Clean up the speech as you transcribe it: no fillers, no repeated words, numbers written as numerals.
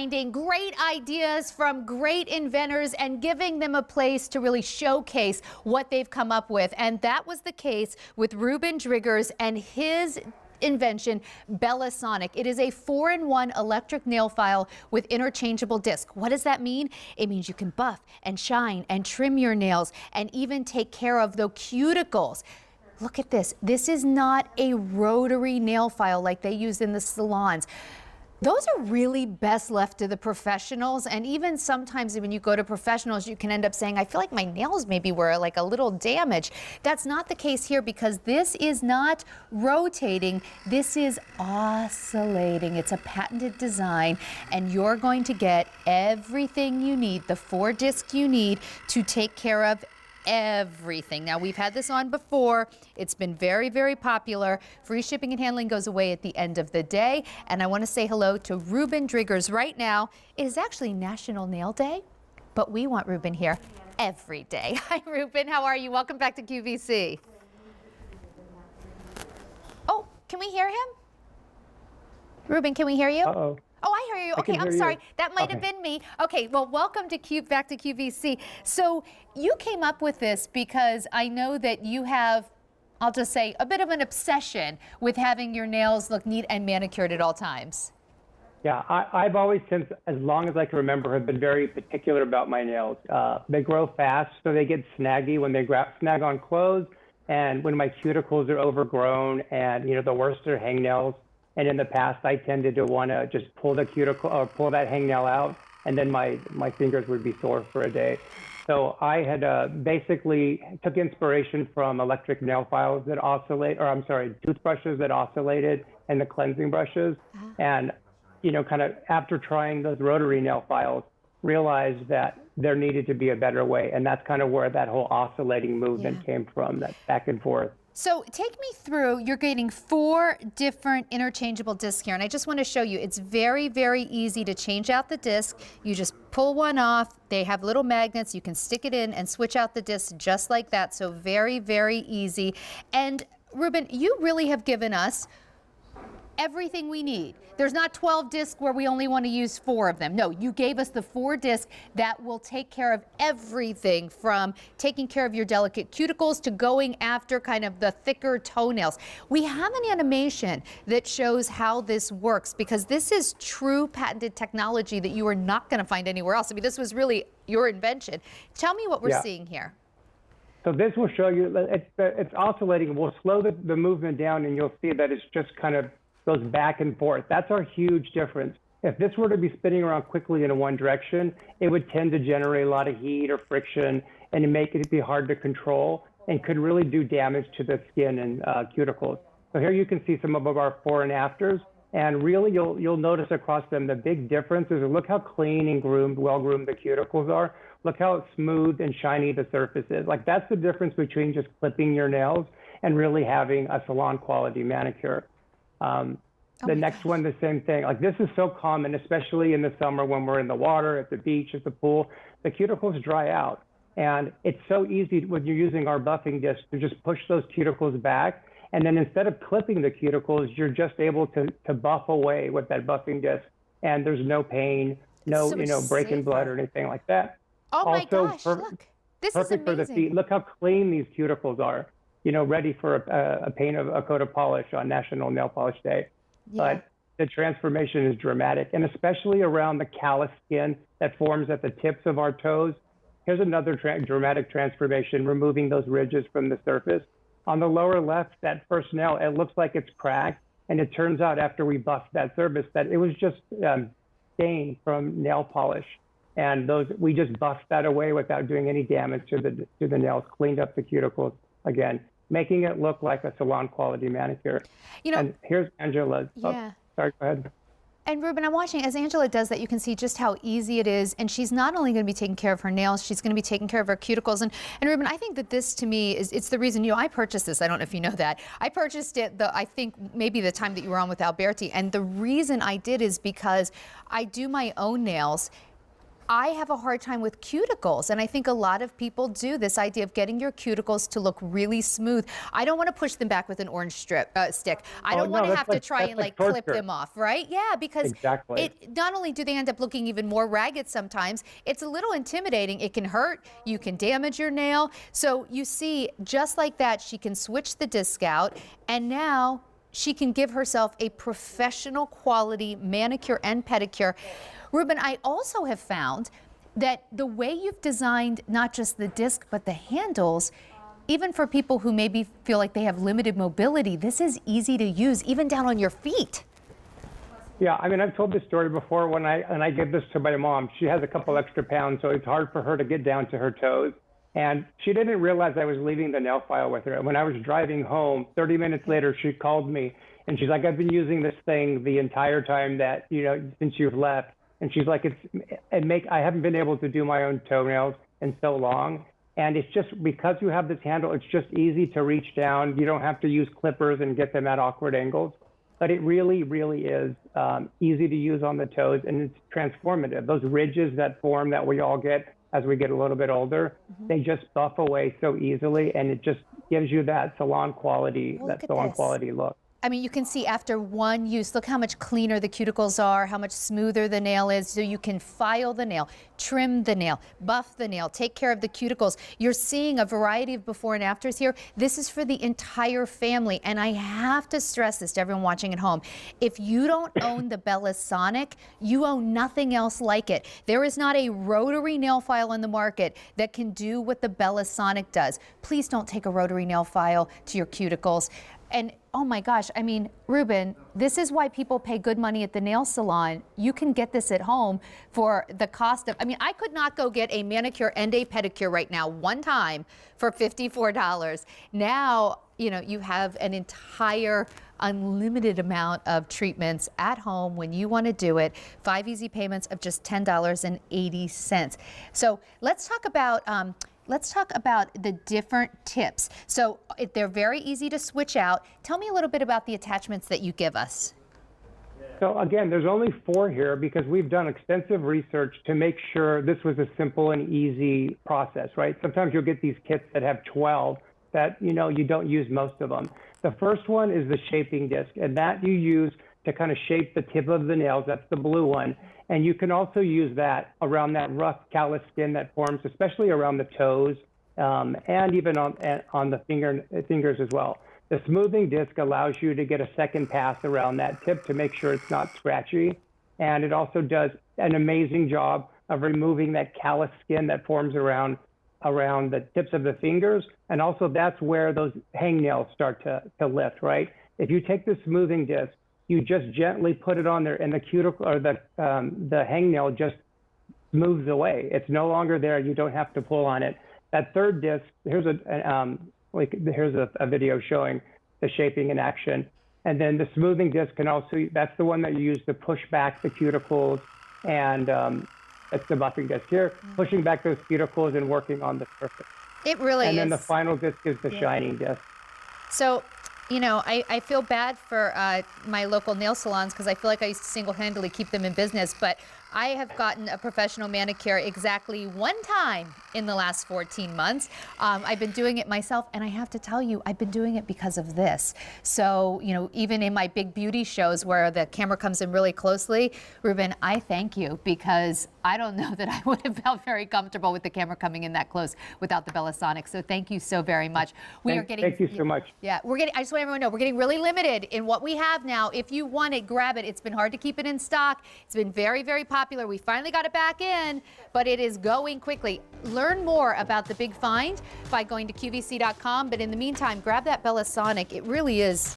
finding great ideas from great inventors and giving them a place to really showcase what they've come up with. And that was the case with Ruben Driggers and his invention, Bellasonic. It is a 4-in-1 electric nail file with interchangeable discs. What does that mean? It means you can buff and shine and trim your nails and even take care of the cuticles. Look at this. This is not a rotary nail file like they use in the salons. Those are really best left to the professionals, and even sometimes when you go to professionals, you can end up saying, I feel like my nails maybe were like a little damaged. That's not the case here because this is not rotating, this is oscillating. It's a patented design, and you're going to get everything you need, the 4 discs you need to take care of everything. Now, we've had this on before. It's been very, very popular. Free shipping and handling goes away at the end of the day. And I want to say hello to Ruben Driggers right now. It is actually National Nail Day, but we want Ruben here every day. Hi, Ruben. How are you? Welcome back to QVC. Oh, can we hear him? Ruben, can we hear you? Uh-oh. Oh, I hear you. Okay, I'm sorry. That might have been me. Okay, well, welcome to back to QVC. So you came up with this because I know that you have, I'll just say, a bit of an obsession with having your nails look neat and manicured at all times. Yeah, I've always, since as long as I can remember, have been very particular about my nails. They grow fast, so they get snaggy when they snag on clothes, and when my cuticles are overgrown, and the worst are hangnails. And in the past, I tended to want to just pull the cuticle or pull that hangnail out, and then my fingers would be sore for a day. So I had basically took inspiration from electric nail files that oscillate, or I'm sorry, toothbrushes that oscillated, and the cleansing brushes. And kind of after trying those rotary nail files, realized that there needed to be a better way, and that's kind of where that whole oscillating movement came from, that back and forth. So take me through, you're getting 4 different interchangeable discs here, and I just want to show you, it's very, very easy to change out the disc. You just pull one off, they have little magnets, you can stick it in and switch out the disc just like that, so very, very easy. And Ruben, you really have given us everything we need. There's not 12 discs where we only want to use 4 of them. No, you gave us the 4 discs that will take care of everything from taking care of your delicate cuticles to going after kind of the thicker toenails. We have an animation that shows how this works because this is true patented technology that you are not going to find anywhere else. I mean, this was really your invention. Tell me what we're seeing here. So this will show you, it's oscillating. We'll slow the movement down, and you'll see that it's just kind of goes back and forth. That's our huge difference. If this were to be spinning around quickly in one direction, it would tend to generate a lot of heat or friction and make it be hard to control and could really do damage to the skin and cuticles. So here you can see some of our before and afters, and really you'll notice across them the big difference is look how clean and groomed, well-groomed the cuticles are. Look how smooth and shiny the surface is. Like that's the difference between just clipping your nails and really having a salon quality manicure. The next one, the same thing. Like this is so common, especially in the summer when we're in the water, at the beach, at the pool, the cuticles dry out. And it's so easy when you're using our buffing disc to just push those cuticles back. And then instead of clipping the cuticles, you're just able to buff away with that buffing disc. And there's no pain, no, breaking blood or anything like that. Oh my gosh, look, this is perfect for the amazing. feet. Look how clean these cuticles are. Ready for a coat of polish on National Nail Polish Day. Yeah. But the transformation is dramatic, and especially around the callus skin that forms at the tips of our toes. Here's another dramatic transformation, removing those ridges from the surface. On the lower left, that first nail, it looks like it's cracked, and it turns out after we buffed that surface that it was just stained from nail polish. And we just buffed that away without doing any damage to the nails, cleaned up the cuticles again, making it look like a salon quality manicure. And here's Angela. Yeah. Oh, sorry, go ahead. And Ruben, I'm watching, as Angela does that, you can see just how easy it is. And she's not only going to be taking care of her nails, she's going to be taking care of her cuticles. And Ruben, I think that this to me it's the reason, I purchased this. I don't know if you know that. I purchased it, I think maybe the time that you were on with Alberti. And the reason I did is because I do my own nails. I have a hard time with cuticles, and I think a lot of people do. This idea of getting your cuticles to look really smooth. I don't want to push them back with an orange stick. I don't want to have to try and like clip them off, right? Yeah, because it not only do they end up looking even more ragged sometimes, it's a little intimidating. It can hurt. You can damage your nail. So you see, just like that, she can switch the disc out, and now she can give herself a professional quality manicure and pedicure. Ruben, I also have found that the way you've designed not just the disc, but the handles, even for people who maybe feel like they have limited mobility, this is easy to use, even down on your feet. Yeah, I mean, I've told this story before when I give this to my mom. She has a couple extra pounds, so it's hard for her to get down to her toes. And she didn't realize I was leaving the nail file with her. When I was driving home, 30 minutes later, she called me and she's like, I've been using this thing the entire time that, since you've left. And she's like, I haven't been able to do my own toenails in so long. And it's just because you have this handle, it's just easy to reach down. You don't have to use clippers and get them at awkward angles. But it really, really is easy to use on the toes, and it's transformative. Those ridges that form that we all get as we get a little bit older, they just buff away so easily, and it just gives you that salon quality, look. I mean, you can see after one use, look how much cleaner the cuticles are, how much smoother the nail is. So you can file the nail, trim the nail, buff the nail, take care of the cuticles. You're seeing a variety of before and afters here. This is for the entire family. And I have to stress this to everyone watching at home. If you don't own the Bellasonic, you own nothing else like it. There is not a rotary nail file on the market that can do what the Bellasonic does. Please don't take a rotary nail file to your cuticles. And oh my gosh, I mean, Ruben, this is why people pay good money at the nail salon. You can get this at home for the cost of, I mean, I could not go get a manicure and a pedicure right now, one time, for $54. Now, you have an entire unlimited amount of treatments at home when you want to do it. 5 easy payments of just $10.80. So let's talk about the different tips. So they're very easy to switch out. Tell me a little bit about the attachments that you give us. So again, there's only 4 here because we've done extensive research to make sure this was a simple and easy process, right? Sometimes you'll get these kits that have 12 that, you don't use most of them. The first one is the shaping disc, and that you use to kind of shape the tip of the nails. That's the blue one. And you can also use that around that rough callus skin that forms, especially around the toes, and even on the fingers as well. The smoothing disc allows you to get a second pass around that tip to make sure it's not scratchy. And it also does an amazing job of removing that callus skin that forms around the tips of the fingers. And also that's where those hangnails start to lift, right? If you take the smoothing disc, you just gently put it on there, and the cuticle or the hangnail just moves away. It's no longer there. You don't have to pull on it. That third disc, here's a video showing the shaping in action. And then the smoothing disc can also, that's the one that you use to push back the cuticles, and that's the buffing disc here, pushing back those cuticles and working on the surface. It really is. And then the final disc is the shining disc. So, I feel bad for my local nail salons because I feel like I used to single-handedly keep them in business, but I have gotten a professional manicure exactly one time in the last 14 months. I've been doing it myself, and I have to tell you, I've been doing it because of this. So, even in my big beauty shows where the camera comes in really closely, Ruben, I thank you, because I don't know that I would have felt very comfortable with the camera coming in that close without the Bellasonic. So thank you so very much. Thank you so much. Yeah, I just want everyone to know, we're getting really limited in what we have now. If you want it, grab it. It's been hard to keep it in stock. It's been very, very popular. We finally got it back in, but it is going quickly. Learn more about the big find by going to QVC.com. But in the meantime, grab that Bellasonic. It really is